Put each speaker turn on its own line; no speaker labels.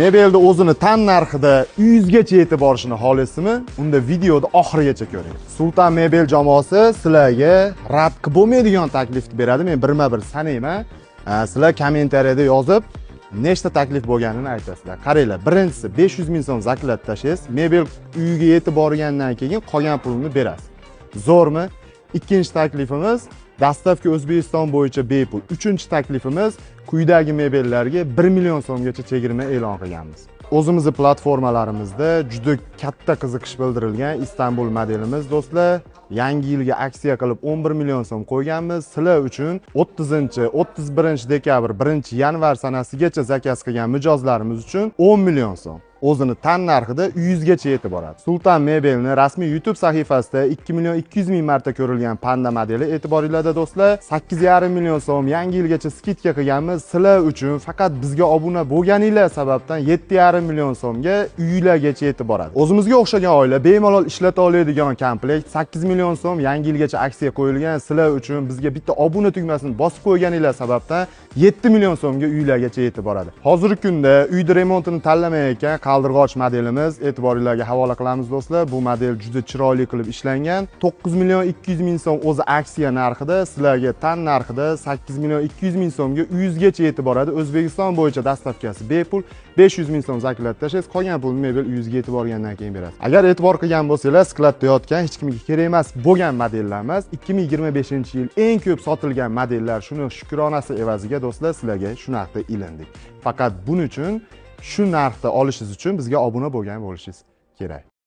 Mebelni o'zini tan narxida 100 gacha yetib borishini xohlaysizmi? Unda videoni oxirigacha ko'ring. Sultan Mebel jamoasi sizlarga rad qilib bo'lmaydigan taklifni beradi. Men birma-bir sanayman. Sizlar kommentariyada yozib, nechta taklif bo'lganini aytasizlar. Qaranglar, birinchisi 500 ming so'm zakat tashlaysiz, mebel uyiga yetib borgandan keyin qolgan pulni berasiz. Zo'rmi? Ikkinchi taklifimiz dastavka O'zbekiston bo'yicha bepul. Uchinchi taklifimiz quyidagi mebellarga 1 million so'mgacha chegirma e'lon qilganmiz. O'zimizning platformalarimizda juda katta qiziqish bildirilgan Istanbul modelimiz do'stlar. Yangi yilga aksiya qilib 11 million so'm qo'yganmiz. Sizlar uchun 31-dekabr 1-yanvar sanasigacha zakaz qilgan mijozlarimiz uchun 10 million so'm. O'zini tan narxida 100 gacha yetib boradi. Sultan Mebelni rasmiy YouTube sahifasida 2 million 200 ming marta ko'rilgan panda modeli e'tiboringizda do'stlar. 8,5 million so'm yangi yilgacha skidka qilganmiz. Sizlar uchun faqat bizga obuna bo'lganinglar sababdan 7,5 million so'mga uylargacha yetib boradi. O'zimizga o'xshagan oila bemalol ishlata oladigan komplekt 8 million so'm yangi yilgacha aksiya qo'yilgan. Sizlar uchun bizga bitta obuna tugmasini bosib qo'yganinglar sababdan 7 million so'mga uylargacha yetib boradi. Hozirgi kunda uyda remontini tanlamayotgan qaldirg'och modelimiz e'tiboringizga havola qilamiz do'stlar. Bu model juda chiroyli qilib ishlangan. 9 million 200 ming so'm o'zi aksiya narxida, sizlarga tan narxida 8 million 200 ming so'mga 100 gacha yetib boradi. O'zbekiston bo'yicha dastavkasi bepul. 500 ming so'm zakat tashlaysiz, qolgan pulni mebel uyingizga yetib borgandan keyin berasiz. Agar e'tibor qilgan bo'lsangiz, skladda yotgan, hech kimga kerak emas bo'lgan modellar emas, 2025-yil eng ko'p sotilgan modellar, shuni shukronasi evaziga do'stlar sizlarga shu narxda ilindik. Faqat buning uchun shu narxda olishingiz uchun bizga obuna bo'lgan bo'lishingiz kerak.